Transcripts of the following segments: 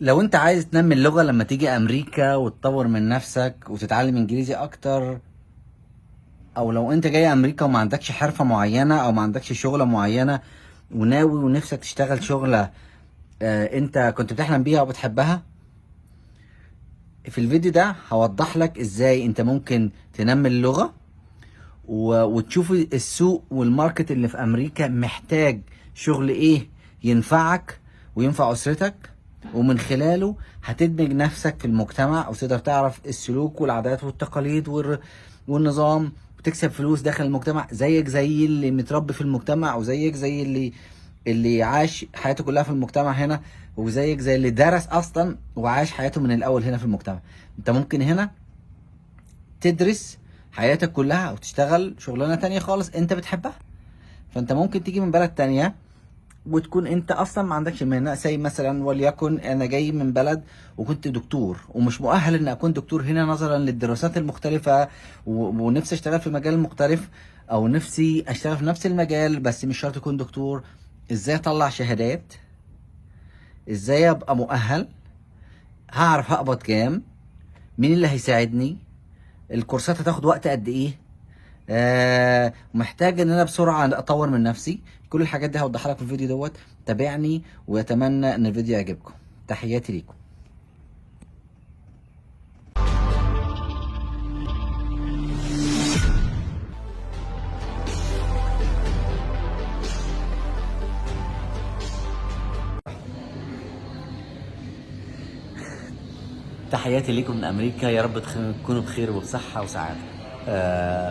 لو انت عايز تنمي اللغة لما تيجي امريكا وتطور من نفسك وتتعلم انجليزي اكتر، او لو انت جاي امريكا وما عندكش حرفة معينة او ما عندكش شغلة معينة وناوي ونفسك تشتغل شغلة انت كنت بتحلم بيها وبتحبها، في الفيديو ده هوضح لك ازاي انت ممكن تنمي اللغة وتشوف السوق والماركت اللي في امريكا محتاج شغل ايه ينفعك وينفع اسرتك، ومن خلاله هتدمج نفسك في المجتمع وتقدر تعرف السلوك والعادات والتقاليد والنظام، وتكسب فلوس داخل المجتمع زيك زي اللي متربي في المجتمع، وزيك زي اللي عاش حياته كلها في المجتمع هنا، وزيك زي اللي درس اصلا وعاش حياته من الاول هنا في المجتمع. انت ممكن هنا تدرس حياتك كلها وتشتغل شغلانة تانية خالص انت بتحبها. فانت ممكن تيجي من بلد تانية وتكون انت اصلا ما عندكش مهنة، زي مثلا وليكن انا جاي من بلد وكنت دكتور ومش مؤهل ان اكون دكتور هنا نظرا للدراسات المختلفة، ونفسي اشتغل في مجال مختلف، او نفسي اشتغل في نفس المجال بس مش شرط اكون دكتور. ازاي اطلع شهادات؟ ازاي ابقى مؤهل؟ هعرف هقبض كام؟ مين اللي هيساعدني؟ الكورسات هتاخد وقت قد ايه؟ محتاج ان انا بسرعه اطور من نفسي. كل الحاجات دي هوضحها لك في الفيديو دوت. تابعني واتمنى ان الفيديو يعجبكم. تحياتي ليكم. تحياتي ليكم من امريكا، يا رب تكونوا بخير وبصحه وسعاده.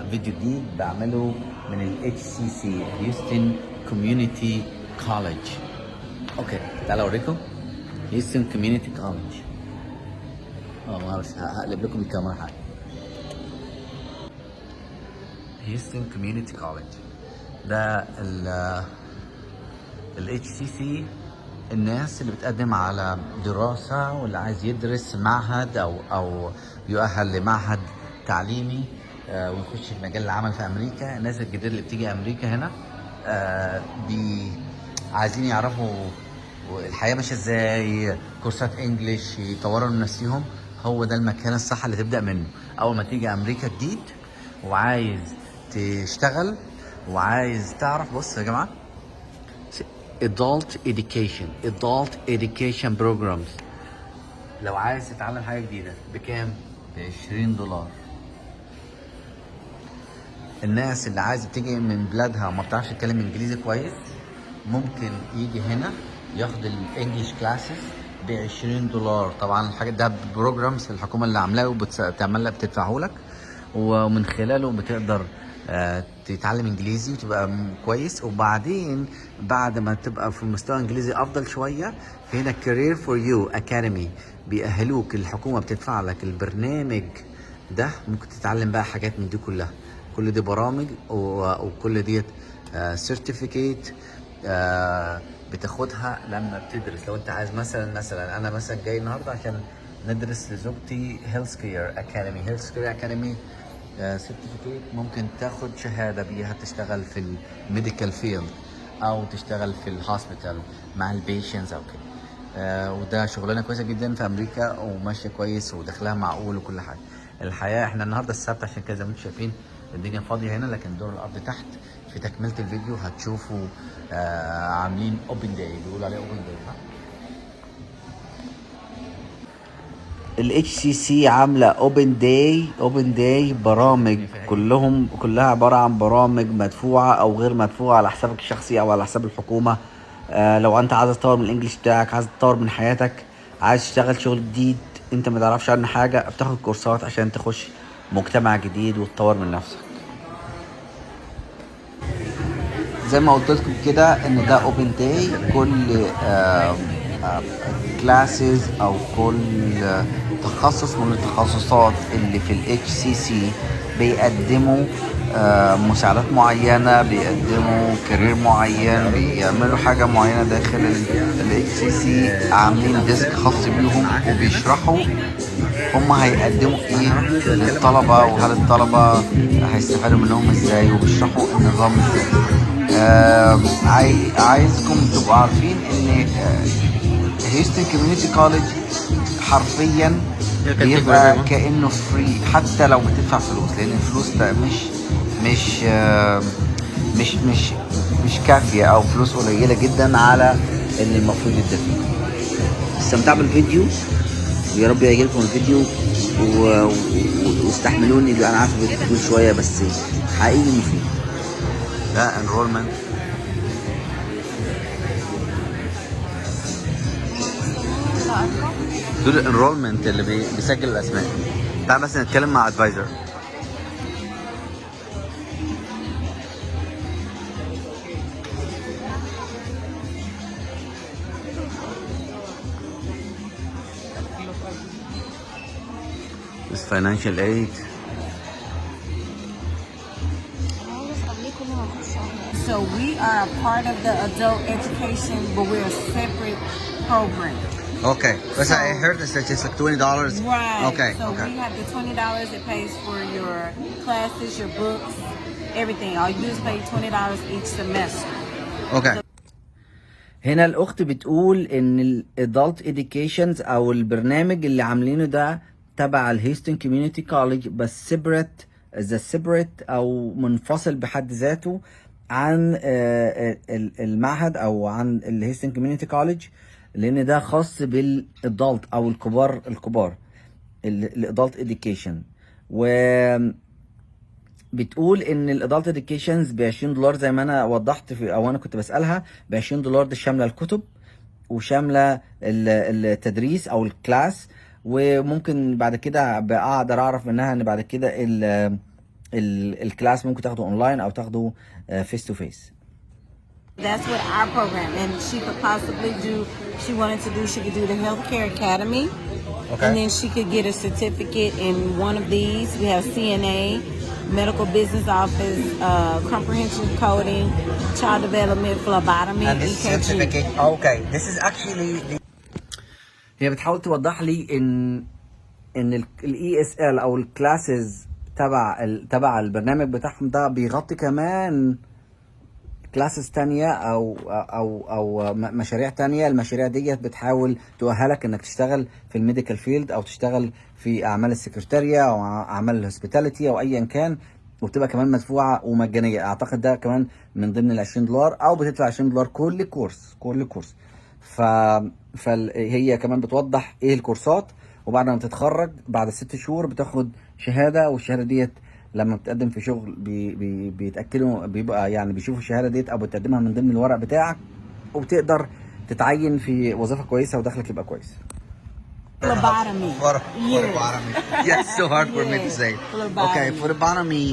فيديو جديد بعمله من ال HCC هيوستن كوميونيتي كوليدج. اوكي تعالوا اوريكم هيوستن كوميونيتي كوليدج. معلش هقلب لكم الكاميرا حاجه. هيوستن كوميونيتي كوليدج ده ال HCC، الناس اللي بتقدم على دراسة واللي عايز يدرس معهد أو يؤهل لمعهد تعليمي ويخش في مجال العمل في أمريكا. الناس الجديدة اللي بتيجي أمريكا هنا عايزين يعرفوا الحياة ماشية ازاي، كورسات انجليش، يطوروا من نفسهم. هو ده المكان الصح اللي تبدأ منه أول ما تيجي أمريكا جديد وعايز تشتغل وعايز تعرف. بص يا جماعة، adult education programs. لو عايز تتعلم حاجة جديدة بكام؟ ب$20. الناس اللي عايزة تيجي من بلادها وما بتعرفش تتكلم انجليزي كويس ممكن يجي هنا ياخد الانجليش كلاسز ب$20. طبعا الحاجات ده بروجرامز الحكومة اللي عاملاه وبتعمل لك بتدفعه لك، ومن خلاله بتقدر تتعلم انجليزي وتبقى كويس. وبعدين بعد ما تبقى في مستوى انجليزي افضل شويه، في هنا كارير فور يو اكاديمي بيأهلوك، الحكومه بتدفع لك البرنامج ده، ممكن تتعلم بقى حاجات من دي كلها. كل دي برامج وكل ديت سيرتيفيكيت بتاخدها لما بتدرس. لو انت عايز مثلا انا مثلا جاي النهارده عشان ندرس لزوجتي هيلث كير اكاديمي سيرتيفيكيت، ممكن تاخد شهاده بيها تشتغل في الميديكال فيلد او تشتغل في الهوسبيتال مع البيشنز او كده. وده شغلانه كويسه جدا في امريكا وماشيه كويس ودخلها معقول وكل حاجه. الحياه احنا النهارده السبت عشان كده زي ما انتم شايفين الدنيا فاضيه هنا، لكن دور الارض تحت في تكمله الفيديو هتشوفوا عاملين اوبن داي، بيقولوا عليه اوبن داي. ال HCC عاملة اوبن داي برامج كلها عبارة عن برامج مدفوعة او غير مدفوعة على حسابك الشخصي او على حساب الحكومة. لو انت عايز تطور من الانجليش بتاعك، عايز تطور من حياتك، عايز تشتغل شغل جديد انت ما تعرفش عنه حاجة، بتاخد كورسات عشان تخش مجتمع جديد وتطور من نفسك. زي ما قلت لكم كده ان ده اوبن داي، كل كلاسز او كل تخصص من التخصصات اللي في ال HCC بيقدموا مساعدات معينة، بيقدموا كارير معين، بيعملوا حاجة معينة داخل ال HCC، عاملين ديسك خاص بيهم وبيشرحوا هم هيقدموا ايه للطلبة وهل الطلبة هيستفادوا منهم ازاي، وبيشرحوا النظام ازاي. عايزكم تبقوا عارفين ان الهيوستن كوميونيتي كوليدج حرفيا بيبقى كأنه فري حتى لو بتدفع فلوس، لان الفلوس ده مش مش مش مش كافية او فلوس قليلة جدا على اللي المفروض يدفع. استمتعوا بالفيديو ويا رب يعجبكم الفيديو واستحملوني، انا عارف الفيديو طويل شوية بس حقيقي مفيد. ده enrollment. دول الانرولمنت اللي بيسجل الاسماء. تعال بس نتكلم مع ادفايزر. This financial aid. So we are a part of the adult education, but we're a separate program. Okay, but I heard this that it's like $20. Right. Okay. So okay. we have the $20 that pays for your classes, your books, everything. All you do is pay $20 each semester. Okay. هنا الأخت بتقول إن الادلت educations أو البرنامج اللي عاملينه ده تبع الهيستون كوميونيتي كوليدج، بس separate أو منفصل بحد ذاته عن المعهد أو عن الهيستون كوميونيتي كوليدج، لأن ده خاص بالادلت أو الكبار الادلت education. و بتقول ان الادلت اديوكيشنز ب $20 زي ما انا وضحت او انا كنت بسالها. ب $20 دي شامله الكتب وشامله التدريس او الكلاس، وممكن بعد كده اقدر اعرف منها ان بعد كده الكلاس ممكن تاخده اونلاين او تاخده فيس تو فيس. That's what our program, and she could possibly do. She could do the Healthcare Academy, Okay. and then she could get a certificate in one of these. We have CNA, Medical Business Office, Comprehensive Coding, Child Development, Phlebotomy, And this EKG. certificate, okay, this is actually هي بتحاول توضح لي ان الاي اس ال او الكلاسز تبع البرنامج بتاعهم ده بيغطي كمان كلاسز تانية او مشاريع تانية. المشاريع ديت بتحاول تؤهلك انك تشتغل في الميديكال فيلد او تشتغل في اعمال السكرتارية او اعمال الهوسبيتاليتي او ايا كان، وبتبقى كمان مدفوعة ومجانية. اعتقد ده كمان من ضمن ال $20 او بتدفع $20 كل كورس. فهي كمان بتوضح ايه الكورسات، وبعد ما تتخرج بعد 6 شهور بتاخد شهادة، والشهادة ديت لما بتقدم في شغل بيتاكدوا بيبقى يعني بيشوفوا الشهاده ديت او بتقدمها من ضمن الورق بتاعك، وبتقدر تتعين في وظيفه كويسه ودخلك يبقى كويس. Phlebotomy. Phlebotomy. Yeah, it's so hard for me to say. Phlebotomy. Okay, phlebotomy.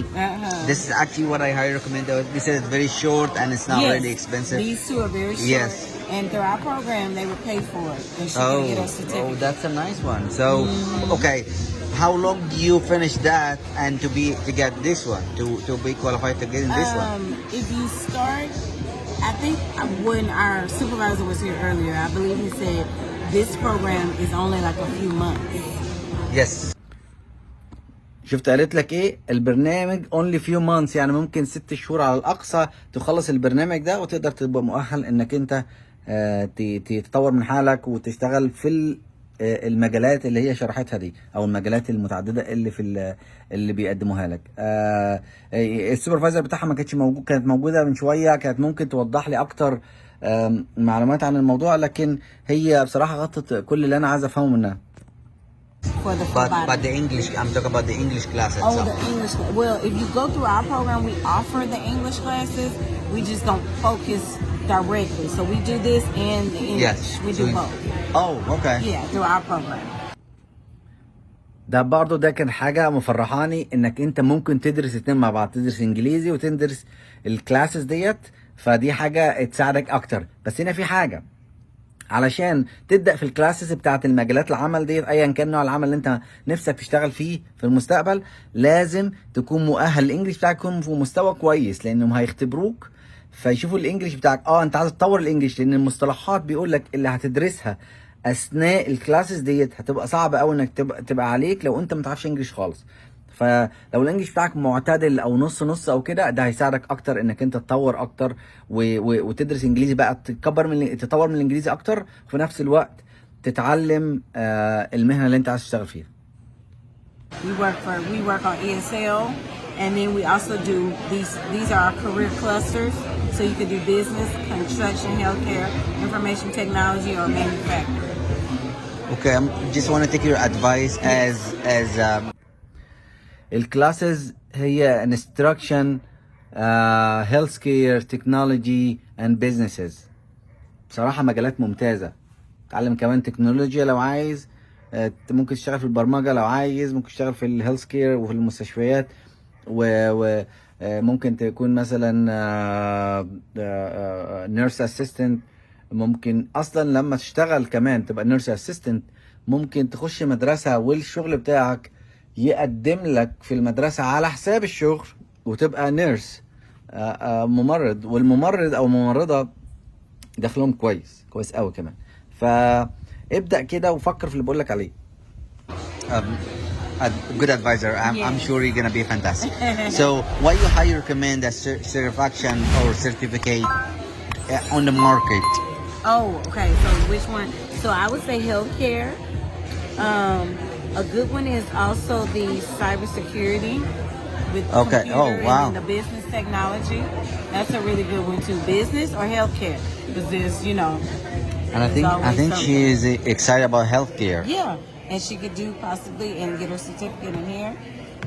This is actually what I highly recommend. They said it's very short and it's not really expensive. These two are very short. Yes. And through our program, they would pay for it. And she could get a certificate. That's a nice one. So, okay, how long do you finish that and to get this one to be qualified to get in this one? If you start, I think when our supervisor was here earlier, I believe he said this program is only like a few months. Yes. شفت قالت لك ايه؟ البرنامج only few months، يعني ممكن 6 شهور على الاقصى تخلص البرنامج ده وتقدر تبقى مؤهل انك انت تطور من حالك وتشتغل في المجالات اللي هي شرحتها دي او المجالات المتعدده اللي بيقدموها لك. السوبرفايزر بتاعها ما كانتش موجود، كانت موجوده من شويه، كانت ممكن توضح لي اكتر معلومات عن الموضوع، لكن هي بصراحه غطت كل اللي انا عايز افهمه منها. But the English, I'm talking about the English classes. Oh, the English. Well, if you go through our program, we offer the English classes. We just don't focus directly. So we do this and the English. Yes. We do both. Oh, okay. Yeah, through our program. ده كان حاجة مفرحاني انك انت ممكن تدرس اتنين مع بعض، تدرس انجليزي وتدرس الكلاسز ديت، فدي حاجة تساعدك اكتر. بس هنا في حاجة، علشان تبدا في الكلاسز بتاعت المجالات العمل ديت ايا كان نوع العمل اللي انت نفسك تشتغل فيه في المستقبل، لازم تكون مؤهل. الانجليش بتاعك يكون في مستوى كويس، لانهم هيختبروك فيشوفوا الانجليش بتاعك. انت عايز تطور الانجليش، لان المصطلحات بيقول لك اللي هتدرسها اثناء الكلاسز ديت هتبقى صعبه قوي انك تبقى عليك لو انت ما تعرفش انجليش خالص. فلو الانجليش بتاعك معتدل او نص نص او كده، ده هيساعدك اكتر انك انت تطور اكتر وتدرس انجليزي بقى، تطور من الانجليزي اكتر، وفي نفس الوقت تتعلم المهنة اللي انت عايز تشتغل فيها. We work on ESL, and then we also do these are our career clusters, so you could do business, construction, healthcare, information technology, or manufacturing. Okay, I just want to take your advice as الكلاسز هي instruction, healthcare, technology and businesses. بصراحة مجالات ممتازة. تعلم كمان تكنولوجيا لو عايز، ممكن تشتغل في البرمجة لو عايز، ممكن تشتغل في الهيلث كير وفي المستشفيات، وممكن تكون مثلا نيرس اسيستنت. ممكن اصلا لما تشتغل كمان تبقى نيرس اسيستنت ممكن تخش مدرسة والشغل بتاعك يقدم لك في المدرسة على حساب الشغل وتبقى نيرس ممرض، والممرض او ممرضة دخلهم كويس قوي كمان. فابدأ كده وفكر في اللي بقول لك عليه. A good advisor. I'm sure you're gonna be fantastic. So, why you highly recommend a certification or certificate on the market? Oh, okay. So which one? So I would say healthcare. A good one is also the cybersecurity with computer and the business technology. That's a really good one too. Business or healthcare, because there's And I think she is excited about healthcare. Yeah, and she could do possibly and get her certificate in here,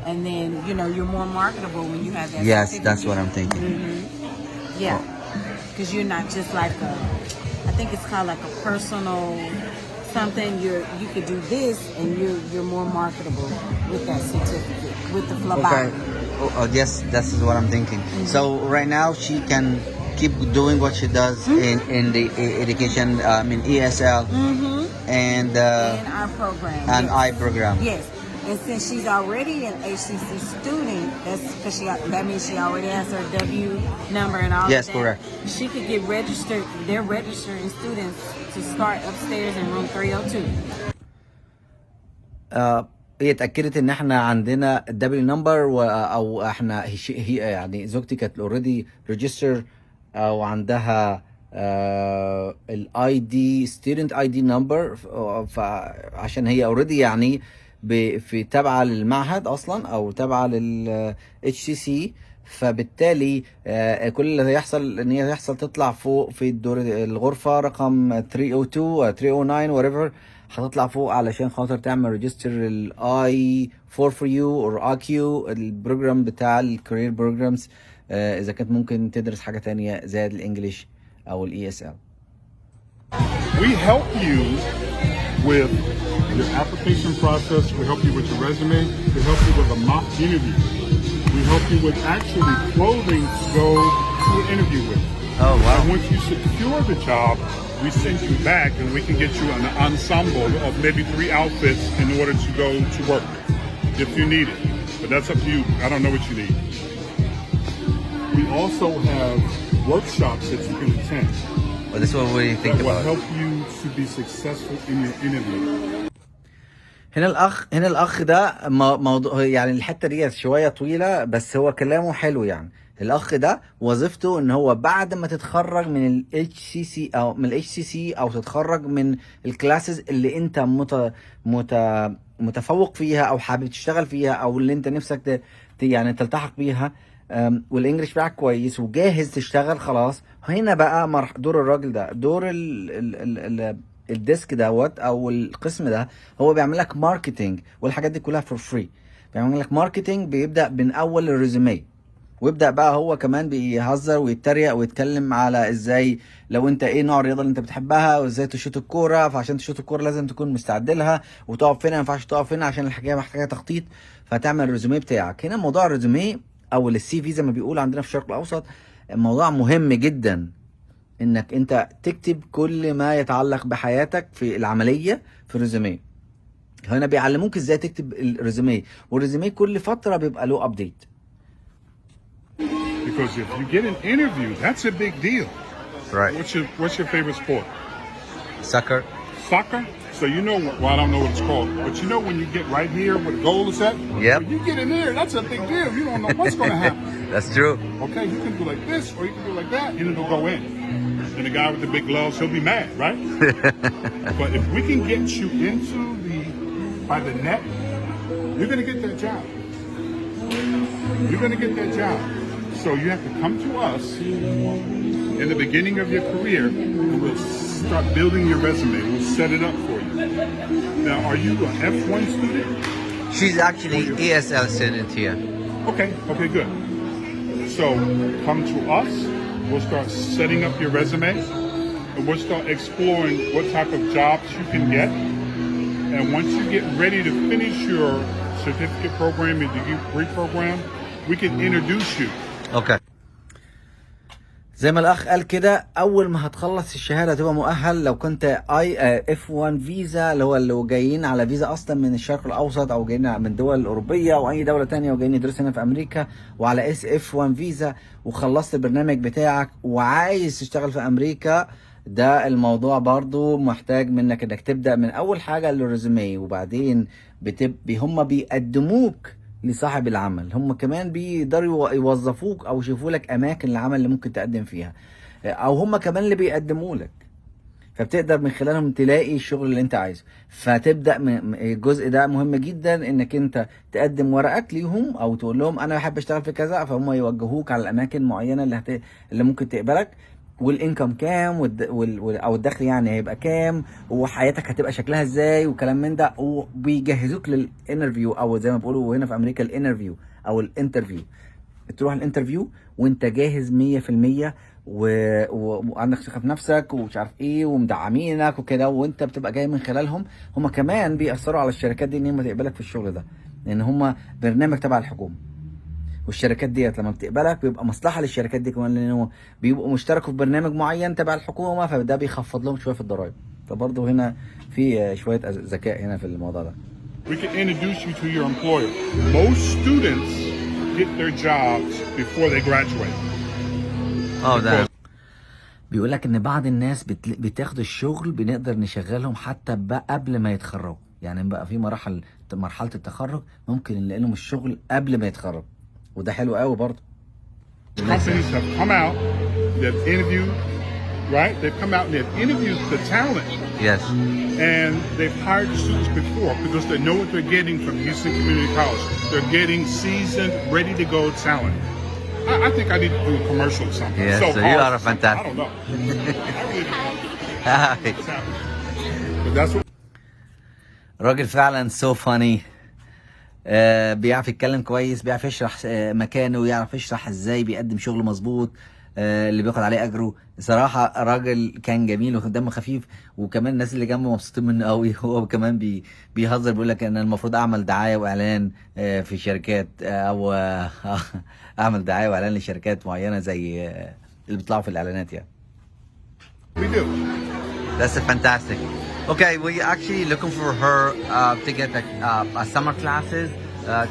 and then you're more marketable when you have that. Yes, certificate. that's what I'm thinking. Mm-hmm. Yeah, because you're not just like I think it's called like a personal something. You could do this, and you're more marketable with that certificate with the phlebotomy. Okay. Oh, yes, that's what I'm thinking. Mm-hmm. So right now she can keep doing what she does in the education, ESL, and our program, and I program. Yes, and since she's already an HCC student, that's because that means she already has her W number and all. Yes, that. correct. She could get registered. They're registering students to start upstairs in room 302. هي اتاكدت ان احنا عندنا الدبليو نمبر، او احنا هي يعني زوجتي كانت اوريدي ريجستر او عندها الاي دي ستودنت اي دي نمبر، فعشان هي اوريدي يعني في تابعه للمعهد اصلا او تابعه لل HCC، فبالتالي كل اللي هيحصل ان هي تطلع فوق في الدور الغرفه رقم 302 309 whatever، هتطلع فوق علشان خاطر تعمل ريجستر الاي 4 for you or IQ البروجرام بتاع الكارير بروجرامز، اذا كانت ممكن تدرس حاجه تانية زائد الانجليش او ESL. We help you with your application process. We help you with your resume. We help you with a mock interview. We help you with actually clothing to go to an interview with. Oh wow! And once you secure the job, we send you back and we can get you an ensemble of maybe 3 outfits in order to go to work if you need it. But that's up to you. I don't know what you need. We also have workshops that you can attend. Well, this is what we think that will about. help you to be successful in your interview. هنا الاخ ده موضوع يعني الحته دي شويه طويله، بس هو كلامه حلو. يعني الاخ ده وظيفته ان هو بعد ما تتخرج من ال HCC او من ال HCC او تتخرج من الكلاسز اللي انت متفوق فيها او حابب تشتغل فيها او اللي انت نفسك يعني تلتحق بيها، والانجليش بتاعك كويس وجاهز تشتغل خلاص، هنا بقى دور الراجل ده، دور الديسك دوت او القسم ده، هو بيعمل لك ماركتنج والحاجات دي كلها فور فري. بيعمل لك ماركتنج، بيبدا من اول الريزومي، ويبدا بقى هو كمان بيهزر ويتريق ويتكلم على ازاي لو انت ايه نوع الرياضه اللي انت بتحبها وازاي تشوط الكوره، فعشان تشوط الكوره لازم تكون مستعد لها، وتقف هنا ما ينفعش تقف هنا عشان الحكايه محتاجه تخطيط، فتعمل الريزومي بتاعك. هنا موضوع الريزومي او السي في زي ما بيقول عندنا في الشرق الاوسط، موضوع مهم جدا انك انت تكتب كل ما يتعلق بحياتك في العمليه في الريزومي. هنا بيعلموك ازاي تكتب الريزومي، والريزومي كل فتره بيبقى له ابديت. Because if you get an interview, that's a big deal. Right. What's your favorite sport? Soccer. Soccer? So you know, well, I don't know what it's called, but you know when you get right here where the goal is at? Yep. When you get in there, that's a big deal. You don't know what's going to happen. That's true. Okay, you can do like this or you can do like that and it'll go in. and the guy with the big gloves, he'll be mad, right? But if we can get you into by the neck, you're going to get that job. You're going to get that job. So you have to come to us in the beginning of your career, and we'll start building your resume. We'll set it up for you. Now, are you an F1 student? She's actually ESL student here. Okay, good. So come to us. We'll start setting up your resume, and we'll start exploring what type of jobs you can get. And once you get ready to finish your certificate program and degree program, we can introduce you. Okay. زي ما الاخ قال كده، اول ما هتخلص الشهاده تبقى مؤهل. لو كنت F1 فيزا، اللي جايين على فيزا اصلا من الشرق الاوسط، او جايين من دول الاوروبيه او اي دوله تانية وجايين يدرسوا هنا في امريكا وعلى F1 فيزا، وخلصت البرنامج بتاعك وعايز تشتغل في امريكا، ده الموضوع برضو محتاج منك انك تبدا من اول حاجه الريزومي، وبعدين هم بيقدموك لصاحب العمل. هم كمان بيقدروا يوظفوك او يشوفوا لك اماكن العمل اللي ممكن تقدم فيها، او هم كمان اللي بيقدموا لك، فبتقدر من خلالهم تلاقي الشغل اللي انت عايزه. فتبدا الجزء ده مهم جدا، انك انت تقدم ورقك ليهم او تقول لهم انا بحب اشتغل في كذا، فهم يوجهوك على الاماكن معينه اللي ممكن تقبلك، والانكم كام او الدخل يعني هيبقى كام، وحياتك هتبقى شكلها ازاي، وكلام من ده. وبيجهزوك للانترفيو، او زي ما بيقولوا هنا في امريكا الانترفيو او الانترفيو. تروح الانترفيو وانت جاهز 100%، وعندك ثقه في نفسك ومش عارف ايه، ومدعمينك وكده، وانت بتبقى جاي من خلالهم. هم كمان بيأثروا على الشركات دي ان هم تقبلك في الشغل ده، لان هم برنامج تبع الحكومه. والشركات ديت لما بتقبلك بيبقى مصلحه للشركات دي كمان، لانه بيبقوا مشتركوا في برنامج معين تبع الحكومه، فده بيخفض لهم شويه في الضرائب. فبرضه هنا في شويه ذكاء هنا في الموضوع ده. We can introduce you to your employer. Most students get their jobs before they graduate. ده بيقول لك ان بعض الناس بتاخد الشغل، بنقدر نشغلهم حتى قبل ما يتخرجوا. يعني بقى في مرحله التخرج ممكن نلاقي لهم الشغل قبل ما يتخرجوا، وده حلو قوي برضه. Companies have come out, they've interviewed, right? They've come out and they've interviewed the talent. Yes. And they've hired the students before because they know what they're getting from Houston Community College. They're getting seasoned, ready to go talent. I think I need to do a commercial or something. Yes, so you are a fantastic. I don't know. But that's what. راجل فعلا so funny. بيعرف يتكلم كويس، بيعرف يشرح مكانه، ويعرف يشرح ازاي بيقدم شغل مظبوط اللي بياخد عليه اجره. صراحه راجل كان جميل ودمه خفيف، وكمان الناس اللي جنبه مبسوطين منه قوي. هو كمان بيهزر، بيقول لك ان المفروض اعمل دعايه واعلان في شركات، او اعمل دعايه واعلان لشركات معينه زي اللي بيطلعوا في الاعلانات يعني. We do. That's fantastic. Okay, we actually looking for her to get a summer classes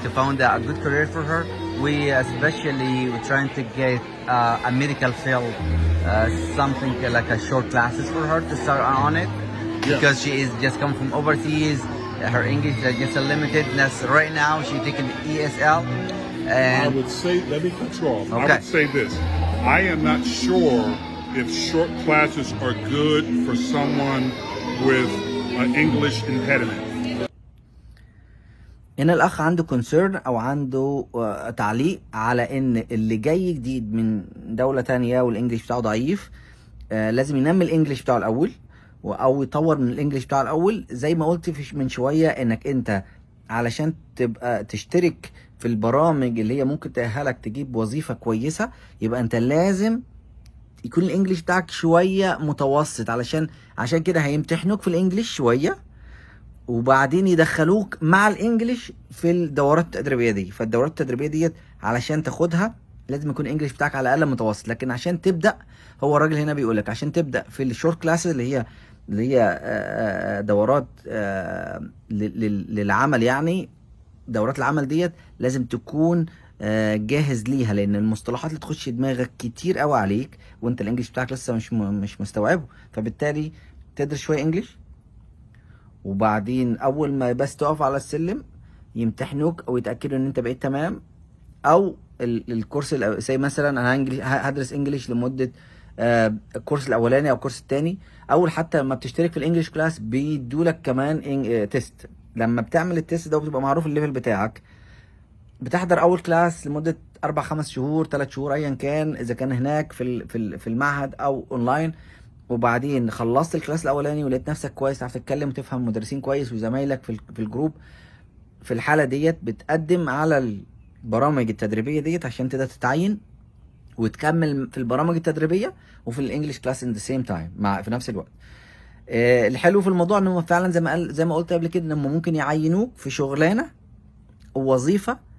to found a good career for her. We especially we're trying to get a medical field, something like a short classes for her to start on it, because she is just come from overseas. Her English is just a limitedness. Right now, she's taking the ESL. And I would say, let me cut you off. Okay. I would say this. I am not sure if short classes are good for someone with an English impediment. هنا الاخ عنده كونسيرن او عنده تعليق على ان اللي جاي جديد من دولة تانية والانجليش بتاعه ضعيف، لازم ينمي الانجليش بتاعه الاول، او يطور من الانجليش بتاعه الاول. زي ما قلت من شوية، انك انت علشان تبقى تشترك في البرامج اللي هي ممكن تأهلك تجيب وظيفة كويسة، يبقى انت لازم يكون الانجليش بتاعك شوية متوسط، عشان كده هيمتحنوك في الانجليش شوية، وبعدين يدخلوك مع الانجليش في الدورات التدريبيه دي. فالدورات التدريبيه ديت علشان تاخدها لازم يكون الانجليش بتاعك على الاقل متوسط. لكن عشان تبدا، هو الراجل هنا بيقول لك عشان تبدا في الشورت كلاسز اللي هي دورات للعمل، يعني دورات العمل ديت لازم تكون جاهز ليها، لان المصطلحات اللي تخش دماغك كتير قوي عليك وانت الانجليش بتاعك لسه مش مستوعبه. فبالتالي تدرس شويه انجليش، وبعدين اول ما بس تقف على السلم يمتحنوك او يتاكدوا ان انت بقيت تمام. او الكورس زي مثلا انا هدرس انجليش لمده الكورس الاولاني او الكورس الثاني، اول حتى لما بتشترك في الانجليش كلاس بيدولك كمان تيست. لما بتعمل التيست ده وبتبقى معروف الليفل بتاعك، بتحضر اول كلاس لمده 4-5 شهور 3 شهور ايا كان، اذا كان هناك في المعهد او اونلاين. وبعدين خلصت الكلاس الاولاني ولقيت نفسك كويس، تعرف تتكلم وتفهم المدرسين كويس وزمايلك في الجروب، في الحاله ديت بتقدم على البرامج التدريبيه ديت عشان تقدر تتعين وتكمل في البرامج التدريبيه وفي الانجليش كلاس ان ذا سيم تايم في نفس الوقت. الحلو في الموضوع ان هم فعلا زي ما قلت قبل كده، ان هم ممكن يعينوك في شغلانه ووظيفه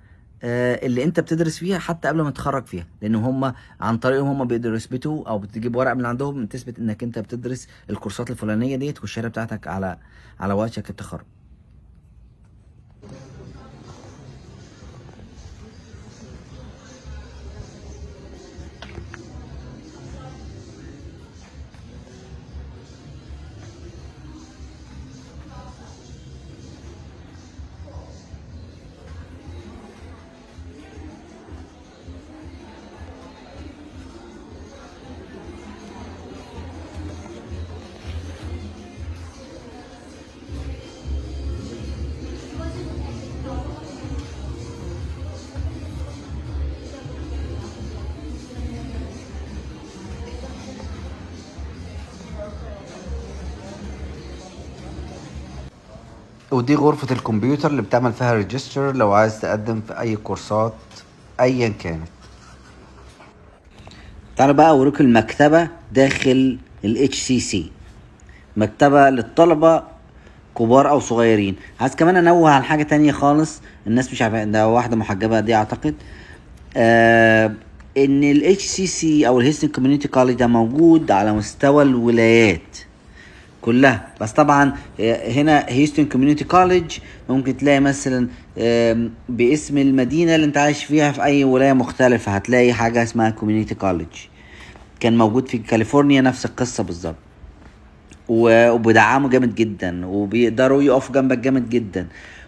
اللي انت بتدرس فيها حتى قبل ما تتخرج فيها، لان هم عن طريقهم هم بيقدروا يثبتوا او بتجيب ورق من عندهم تثبت انك انت بتدرس الكورسات الفلانيه ديت والشهاده بتاعتك على وشك التخرج. ودي غرفة الكمبيوتر اللي بتعمل فيها ريجستر لو عايز تقدم في اي كورسات ايا كانت. تعالوا بقى اوريك المكتبة داخل ال HCC، مكتبة للطلبة كبار او صغيرين. عايز كمان انوه عن حاجة تانية خالص، الناس مش عارفة، ده واحدة محجبة دي اعتقد، ان ال HCC او الهيستن كوميونيتي كوليدج ده موجود على مستوى الولايات كلها. بس طبعا هنا هيوستن كوميونيتي كوليدج ممكن تلاقي مثلا باسم المدينة اللي انت عايش فيها في اي ولاية مختلفة هتلاقي حاجة اسمها كوميونيتي كوليدج. كان موجود في كاليفورنيا نفس القصة بالظبط، وبيدعموا جامد جدا وبيقدروا يقفوا جنبك جامد جدا.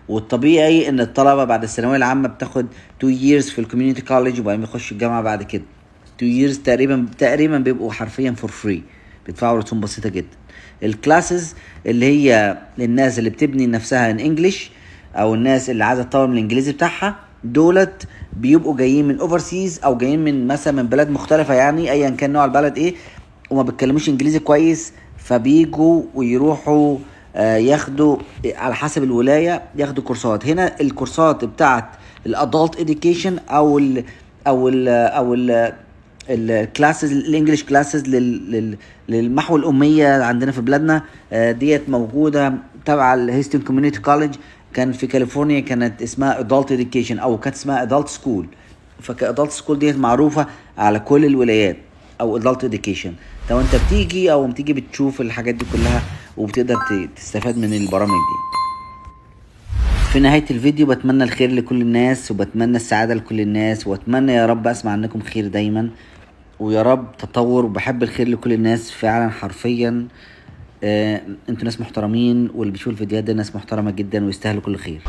والطبيعي ان الطلبة بعد الثانوية العامة بتاخد 2 years في الكوميونيتي كوليدج وبعدين بيخشوا الجامعة بعد كده. 2 years تقريبا بيبقوا حرفيا فور فري، بيدفعوا رسوم بسيطة جدا. الكلاسز اللي هي للناس اللي بتبني نفسها ان انجليش او الناس اللي عايزه تطور من الانجليزي بتاعها، دولت بيبقوا جايين من اوفرسيز او جايين من مثلا من بلاد مختلفه، يعني ايا كان نوع البلد ايه، وما بيتكلموش انجليزي كويس، فبيجوا ويروحوا ياخدوا على حسب الولايه ياخدوا كورسات. هنا الكورسات بتاعت الادلت اديوكيشن او الكلاسز الانجليش كلاسز للمحو الاميه عندنا في بلادنا، ديت موجوده تبع الهيستن كوميونيتي كوليدج. كان في كاليفورنيا كانت اسمها ادلت اديوكيشن او كانت اسمها ادلت سكول، فكادلت سكول ديت معروفه على كل الولايات او ادلت اديوكيشن. لو انت بتيجي بتشوف الحاجات دي كلها وبتقدر تستفاد من البرامج دي. في نهاية الفيديو بتمنى الخير لكل الناس وبتمنى السعادة لكل الناس، واتمنى يا رب اسمع عنكم خير دايما، ويا رب تطور، وبحب الخير لكل الناس فعلا حرفيا. انتوا ناس محترمين، واللي بيشوف الفيديوهات ده ناس محترمة جدا ويستاهلوا كل خير.